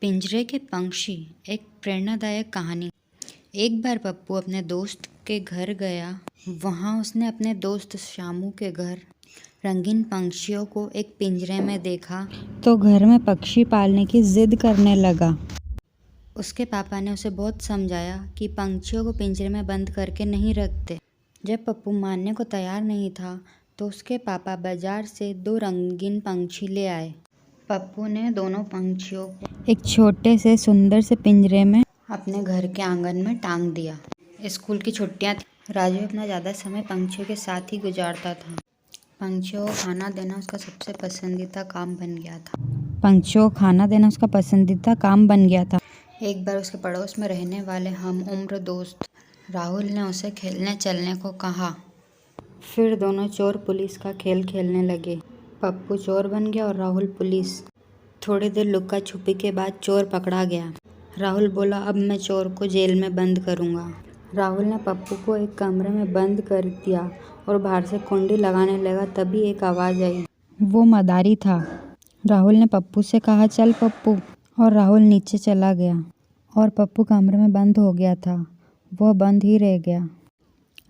पिंजरे के पंछी एक प्रेरणादायक कहानी। एक बार पप्पू अपने दोस्त के घर गया। वहाँ उसने अपने दोस्त शामू के घर रंगीन पंछियों को एक पिंजरे में देखा तो घर में पक्षी पालने की जिद करने लगा। उसके पापा ने उसे बहुत समझाया कि पंछियों को पिंजरे में बंद करके नहीं रखते। जब पप्पू मानने को तैयार नहीं था तो उसके पापा बाजार से 2 रंगीन पंछी ले आए। पप्पू ने दोनों पंछियों को एक छोटे से सुंदर से पिंजरे में अपने घर के आंगन में टांग दिया। स्कूल की छुट्टियां थी। राजू अपना ज़्यादा समय पंछियों के साथ ही गुजारता था। पंछियों को खाना देना उसका सबसे पसंदीदा काम बन गया था। एक बार उसके पड़ोस में रहने वाले हम उम्र दोस्त राहुल ने उसे खेलने चलने को कहा। फिर दोनों चोर पुलिस का खेल खेलने लगे। पप्पू चोर बन गया और राहुल पुलिस। थोड़ी देर लुका छुपी के बाद चोर पकड़ा गया। राहुल बोला, अब मैं चोर को जेल में बंद करूंगा। राहुल ने पप्पू को एक कमरे में बंद कर दिया और बाहर से कुंडी लगाने लगा। तभी एक आवाज़ आई। वो मदारी था। राहुल ने पप्पू से कहा, चल पप्पू। और राहुल नीचे चला गया और पप्पू कमरे में बंद हो गया था। वह बंद ही रह गया।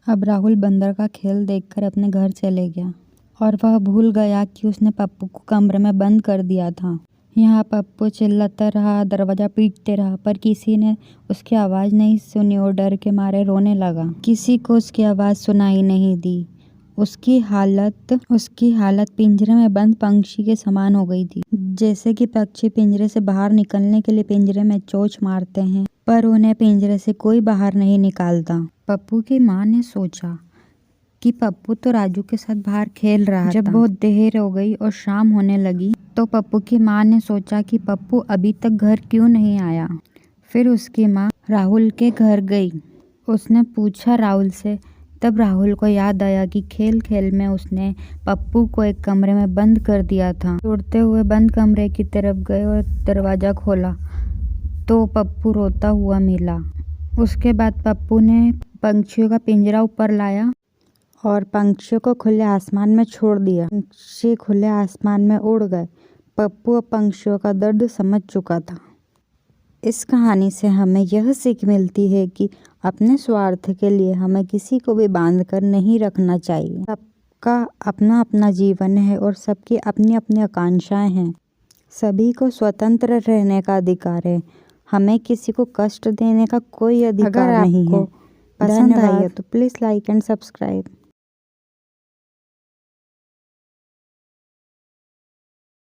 अब राहुल बंदर का खेल देखकर अपने घर चले गया और वह भूल गया कि उसने पप्पू को कमरे में बंद कर दिया था। यहाँ पप्पू चिल्लाता रहा, दरवाज़ा पीटते रहा, पर किसी ने उसकी आवाज़ नहीं सुनी और डर के मारे रोने लगा। किसी को उसकी आवाज़ सुनाई नहीं दी। उसकी हालत पिंजरे में बंद पंछी के समान हो गई थी। जैसे कि पक्षी पिंजरे से बाहर निकलने के लिए पिंजरे में चोंच मारते हैं, पर उन्हें पिंजरे से कोई बाहर नहीं निकालता। पप्पू की माँ ने सोचा कि पप्पू तो राजू के साथ बाहर खेल रहा था। जब बहुत देर हो गई और शाम होने लगी तो पप्पू की माँ ने सोचा कि पप्पू अभी तक घर क्यों नहीं आया। फिर उसकी माँ राहुल के घर गई। उसने पूछा राहुल से। तब राहुल को याद आया कि खेल खेल में उसने पप्पू को एक कमरे में बंद कर दिया था। उड़ते हुए बंद कमरे की तरफ गए और दरवाज़ा खोला तो पप्पू रोता हुआ मिला। उसके बाद पप्पू ने पंछियों का पिंजरा ऊपर लाया और पंछियों को खुले आसमान में छोड़ दिया। पंछी खुले आसमान में उड़ गए। पप्पू अब पंछियों का दर्द समझ चुका था। इस कहानी से हमें यह सीख मिलती है कि अपने स्वार्थ के लिए हमें किसी को भी बांध कर नहीं रखना चाहिए। सबका अपना अपना जीवन है और सबकी अपनी अपनी आकांक्षाएं हैं। सभी को स्वतंत्र रहने का अधिकार है। हमें किसी को कष्ट देने का कोई अधिकार नहीं है। पसंद आई है तो प्लीज़ लाइक एंड सब्सक्राइब।